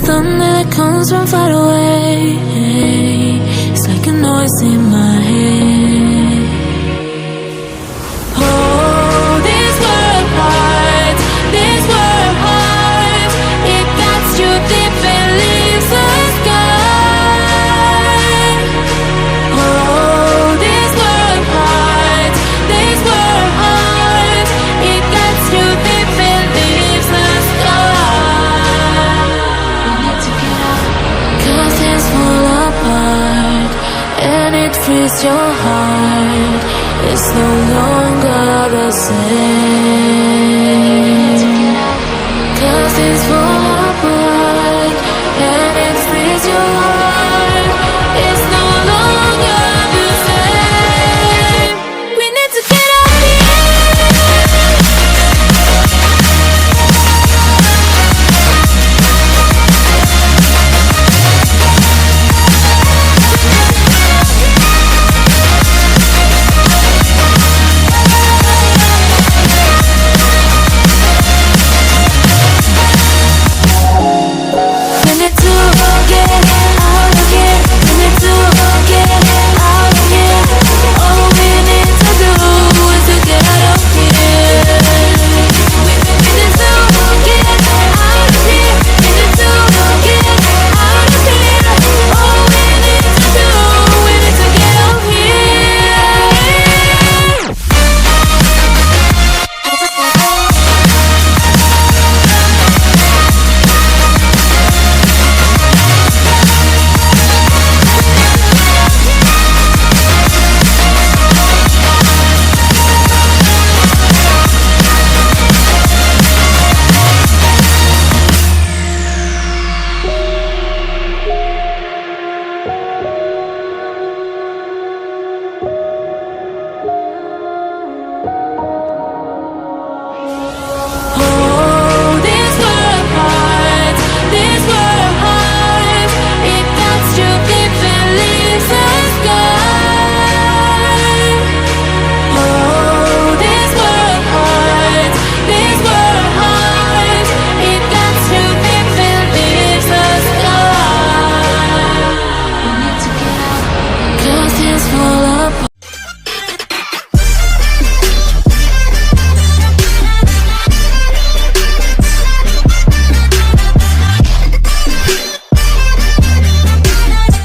thunder that comes from far away. It's like a noise in my head. Oh, this world heart, this world heart, it cuts you deep and leaves the sky. Oh, this world heart, this world heart, it cuts you deep and leaves the sky. We need to get out, 'cause it's fall apart, and it frees your heart. It's no longer the same.